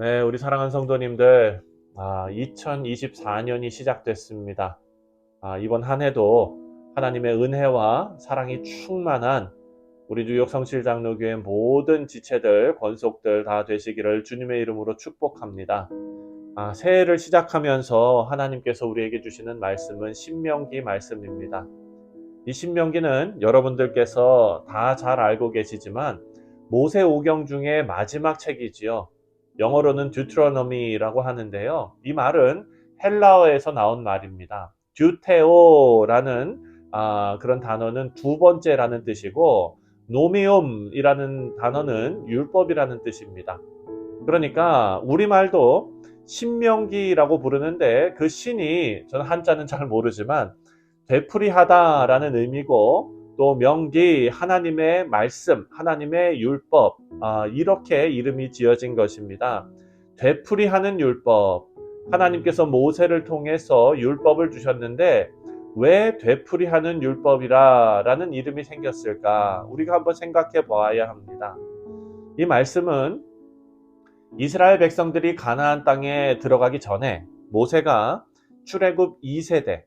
네, 우리 사랑하는 성도님들, 2024년이 시작됐습니다. 이번 한 해도 하나님의 은혜와 사랑이 충만한 우리 뉴욕 성실장로교회 모든 지체들, 권속들 다 되시기를 주님의 이름으로 축복합니다. 새해를 시작하면서 하나님께서 우리에게 주시는 말씀은 신명기 말씀입니다. 이 신명기는 여러분들께서 다 잘 알고 계시지만 모세오경 중에 마지막 책이지요. 영어로는 듀트로노미라고 하는데요. 이 말은 헬라어에서 나온 말입니다. 듀테오라는 그런 단어는 두 번째라는 뜻이고, 노미움이라는 단어는 율법이라는 뜻입니다. 그러니까 우리말도 신명기라고 부르는데, 그 신이 저는 한자는 잘 모르지만 되풀이하다라는 의미고, 또 명기, 하나님의 말씀, 하나님의 율법, 이렇게 이름이 지어진 것입니다. 되풀이하는 율법, 하나님께서 모세를 통해서 율법을 주셨는데 왜 되풀이하는 율법이라는 이름이 생겼을까? 우리가 한번 생각해 보아야 합니다. 이 말씀은 이스라엘 백성들이 가나안 땅에 들어가기 전에 모세가 출애굽 2세대,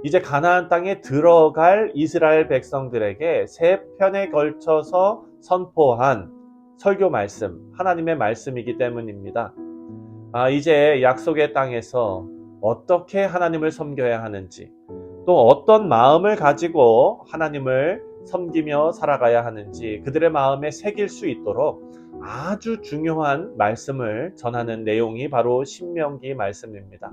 이제 가나안 땅에 들어갈 이스라엘 백성들에게 세 편에 걸쳐서 선포한 설교 말씀, 하나님의 말씀이기 때문입니다. 이제 약속의 땅에서 어떻게 하나님을 섬겨야 하는지, 또 어떤 마음을 가지고 하나님을 섬기며 살아가야 하는지 그들의 마음에 새길 수 있도록 아주 중요한 말씀을 전하는 내용이 바로 신명기 말씀입니다.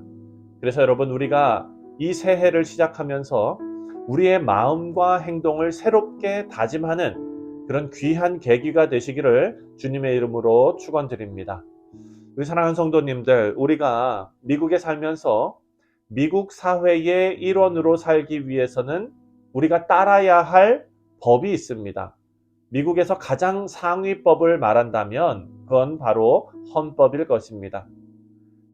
그래서 여러분, 우리가 이 새해를 시작하면서 우리의 마음과 행동을 새롭게 다짐하는 그런 귀한 계기가 되시기를 주님의 이름으로 축원드립니다. 우리 사랑하는 성도님들, 우리가 미국에 살면서 미국 사회의 일원으로 살기 위해서는 우리가 따라야 할 법이 있습니다. 미국에서 가장 상위법을 말한다면 그건 바로 헌법일 것입니다.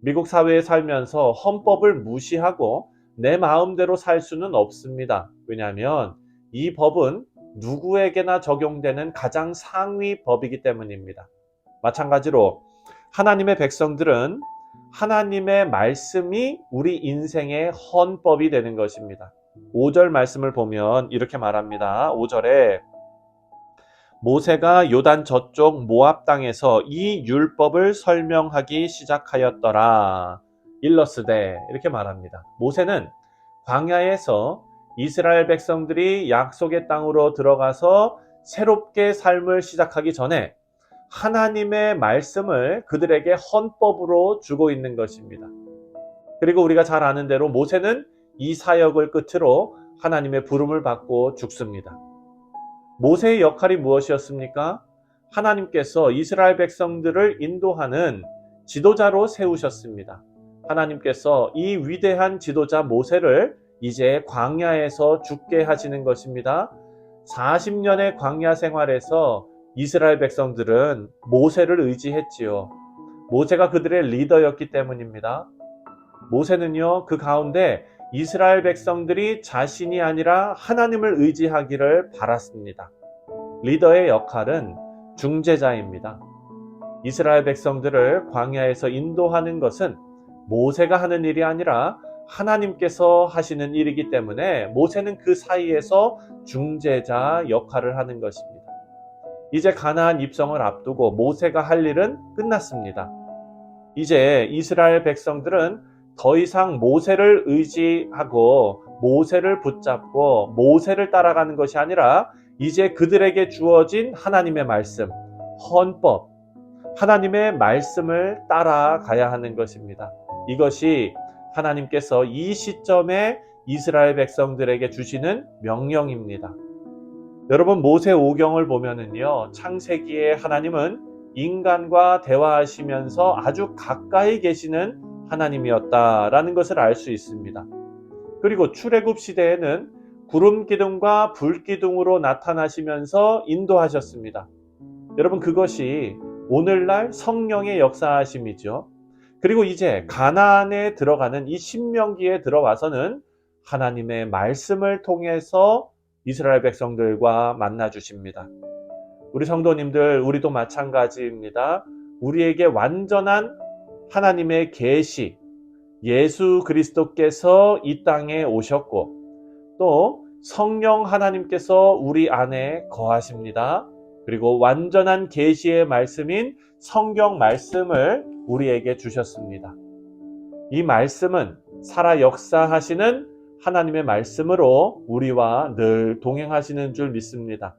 미국 사회에 살면서 헌법을 무시하고 내 마음대로 살 수는 없습니다. 왜냐하면 이 법은 누구에게나 적용되는 가장 상위 법이기 때문입니다. 마찬가지로 하나님의 백성들은 하나님의 말씀이 우리 인생의 헌법이 되는 것입니다. 5절 말씀을 보면 이렇게 말합니다. 5절에 모세가 요단 저쪽 모압 땅에서 이 율법을 설명하기 시작하였더라. 일러스되, 이렇게 말합니다. 모세는 광야에서 이스라엘 백성들이 약속의 땅으로 들어가서 새롭게 삶을 시작하기 전에 하나님의 말씀을 그들에게 헌법으로 주고 있는 것입니다. 그리고 우리가 잘 아는 대로 모세는 이 사역을 끝으로 하나님의 부름을 받고 죽습니다. 모세의 역할이 무엇이었습니까? 하나님께서 이스라엘 백성들을 인도하는 지도자로 세우셨습니다. 하나님께서 이 위대한 지도자 모세를 이제 광야에서 죽게 하시는 것입니다. 40년의 광야 생활에서 이스라엘 백성들은 모세를 의지했지요. 모세가 그들의 리더였기 때문입니다. 모세는요, 그 가운데 이스라엘 백성들이 자신이 아니라 하나님을 의지하기를 바랐습니다. 리더의 역할은 중재자입니다. 이스라엘 백성들을 광야에서 인도하는 것은 모세가 하는 일이 아니라 하나님께서 하시는 일이기 때문에 모세는 그 사이에서 중재자 역할을 하는 것입니다. 이제 가나안 입성을 앞두고 모세가 할 일은 끝났습니다. 이제 이스라엘 백성들은 더 이상 모세를 의지하고 모세를 붙잡고 모세를 따라가는 것이 아니라 이제 그들에게 주어진 하나님의 말씀, 헌법, 하나님의 말씀을 따라가야 하는 것입니다. 이것이 하나님께서 이 시점에 이스라엘 백성들에게 주시는 명령입니다. 여러분, 모세오경을 보면은요, 창세기에 하나님은 인간과 대화하시면서 아주 가까이 계시는 하나님이었다라는 것을 알 수 있습니다. 그리고 출애굽 시대에는 구름 기둥과 불 기둥으로 나타나시면서 인도하셨습니다. 여러분, 그것이 오늘날 성령의 역사하심이죠. 그리고 이제 가나안에 들어가는 이 신명기에 들어와서는 하나님의 말씀을 통해서 이스라엘 백성들과 만나 주십니다. 우리 성도님들, 우리도 마찬가지입니다. 우리에게 완전한 하나님의 계시, 예수 그리스도께서 이 땅에 오셨고 또 성령 하나님께서 우리 안에 거하십니다. 그리고 완전한 계시의 말씀인 성경 말씀을 우리에게 주셨습니다. 이 말씀은 살아 역사하시는 하나님의 말씀으로 우리와 늘 동행하시는 줄 믿습니다.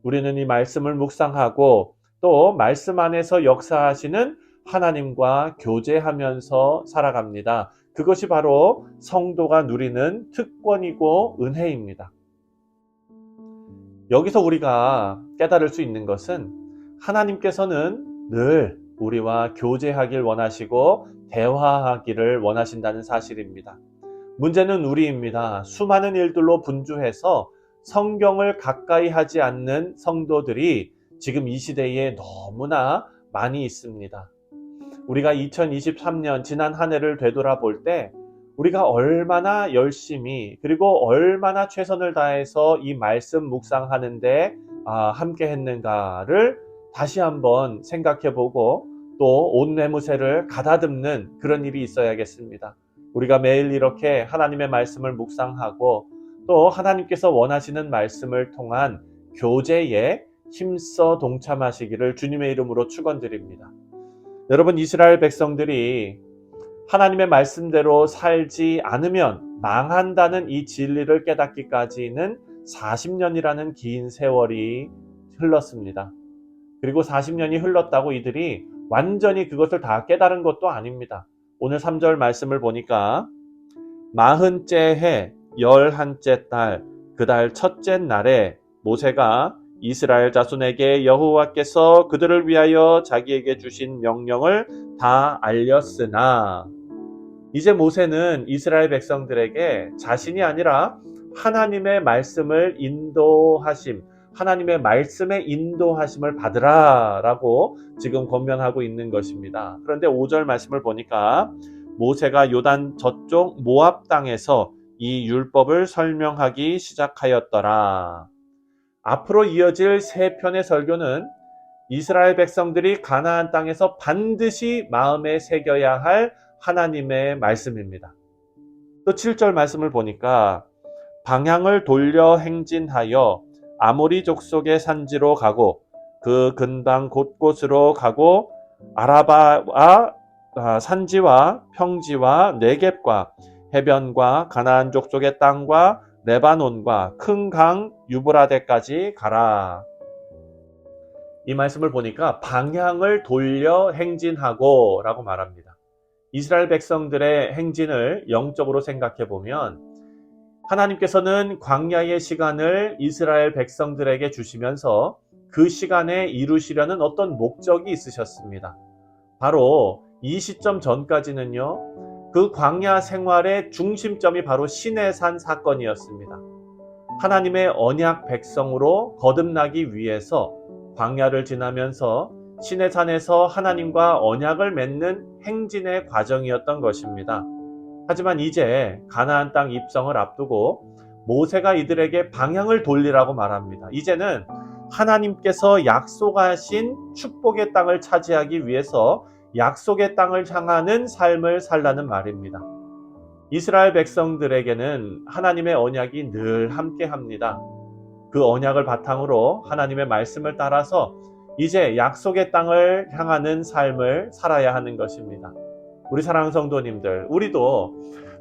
우리는 이 말씀을 묵상하고 또 말씀 안에서 역사하시는 하나님과 교제하면서 살아갑니다. 그것이 바로 성도가 누리는 특권이고 은혜입니다. 여기서 우리가 깨달을 수 있는 것은 하나님께서는 늘 우리와 교제하길 원하시고 대화하기를 원하신다는 사실입니다. 문제는 우리입니다. 수많은 일들로 분주해서 성경을 가까이 하지 않는 성도들이 지금 이 시대에 너무나 많이 있습니다. 우리가 2023년 지난 한 해를 되돌아볼 때 우리가 얼마나 열심히 그리고 얼마나 최선을 다해서 이 말씀 묵상하는데 함께 했는가를 다시 한번 생각해보고 또 온 매무새를 가다듬는 그런 일이 있어야겠습니다. 우리가 매일 이렇게 하나님의 말씀을 묵상하고 또 하나님께서 원하시는 말씀을 통한 교제에 힘써 동참하시기를 주님의 이름으로 축원드립니다. 여러분, 이스라엘 백성들이 하나님의 말씀대로 살지 않으면 망한다는 이 진리를 깨닫기까지는 40년이라는 긴 세월이 흘렀습니다. 그리고 40년이 흘렀다고 이들이 완전히 그것을 다 깨달은 것도 아닙니다. 오늘 3절 말씀을 보니까 40째 해 11째 달 그 달 첫째 날에 모세가 이스라엘 자손에게 여호와께서 그들을 위하여 자기에게 주신 명령을 다 알렸으나 이제 모세는 이스라엘 백성들에게 자신이 아니라 하나님의 말씀을 인도하심, 하나님의 말씀의 인도하심을 받으라 라고 지금 권면하고 있는 것입니다. 그런데 5절 말씀을 보니까 모세가 요단 저쪽 모압 땅에서 이 율법을 설명하기 시작하였더라. 앞으로 이어질 세 편의 설교는 이스라엘 백성들이 가나안 땅에서 반드시 마음에 새겨야 할 하나님의 말씀입니다. 또 7절 말씀을 보니까 방향을 돌려 행진하여 아모리 족속의 산지로 가고 그 근방 곳곳으로 가고 아라바와 산지와 평지와 네겝과 해변과 가나안 족속의 땅과 레바논과 큰 강 유브라데까지 가라. 이 말씀을 보니까 방향을 돌려 행진하고 라고 말합니다. 이스라엘 백성들의 행진을 영적으로 생각해 보면 하나님께서는 광야의 시간을 이스라엘 백성들에게 주시면서 그 시간에 이루시려는 어떤 목적이 있으셨습니다. 바로 이 시점 전까지는요, 그 광야 생활의 중심점이 바로 시내산 사건이었습니다. 하나님의 언약 백성으로 거듭나기 위해서 광야를 지나면서 시내산에서 하나님과 언약을 맺는 행진의 과정이었던 것입니다. 하지만 이제 가나안 땅 입성을 앞두고 모세가 이들에게 방향을 돌리라고 말합니다. 이제는 하나님께서 약속하신 축복의 땅을 차지하기 위해서 약속의 땅을 향하는 삶을 살라는 말입니다. 이스라엘 백성들에게는 하나님의 언약이 늘 함께합니다. 그 언약을 바탕으로 하나님의 말씀을 따라서 이제 약속의 땅을 향하는 삶을 살아야 하는 것입니다. 우리 사랑하는 성도님들, 우리도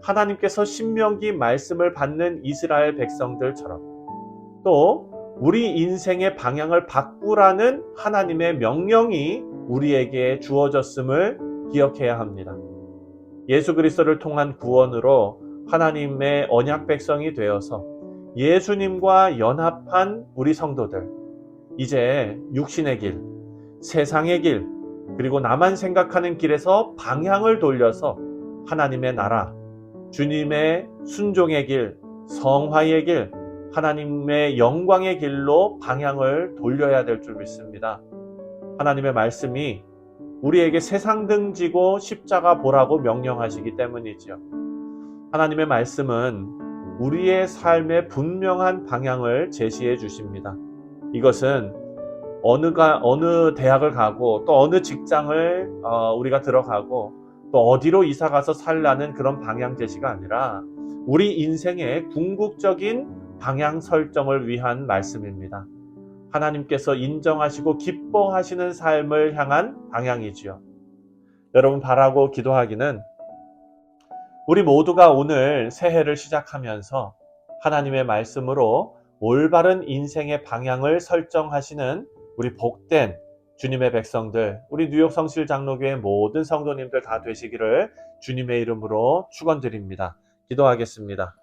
하나님께서 신명기 말씀을 받는 이스라엘 백성들처럼 또 우리 인생의 방향을 바꾸라는 하나님의 명령이 우리에게 주어졌음을 기억해야 합니다. 예수 그리스도를 통한 구원으로 하나님의 언약 백성이 되어서 예수님과 연합한 우리 성도들, 이제 육신의 길, 세상의 길, 그리고 나만 생각하는 길에서 방향을 돌려서 하나님의 나라, 주님의 순종의 길, 성화의 길, 하나님의 영광의 길로 방향을 돌려야 될 줄 믿습니다. 하나님의 말씀이 우리에게 세상 등지고 십자가 보라고 명령하시기 때문이죠. 하나님의 말씀은 우리의 삶의 분명한 방향을 제시해 주십니다. 이것은 어느 대학을 가고 또 어느 직장을 우리가 들어가고 또 어디로 이사가서 살라는 그런 방향 제시가 아니라 우리 인생의 궁극적인 방향 설정을 위한 말씀입니다. 하나님께서 인정하시고 기뻐하시는 삶을 향한 방향이지요. 여러분, 바라고 기도하기는 우리 모두가 오늘 새해를 시작하면서 하나님의 말씀으로 올바른 인생의 방향을 설정하시는 우리 복된 주님의 백성들, 우리 뉴욕 성실 장로교회 모든 성도님들 다 되시기를 주님의 이름으로 축원드립니다. 기도하겠습니다.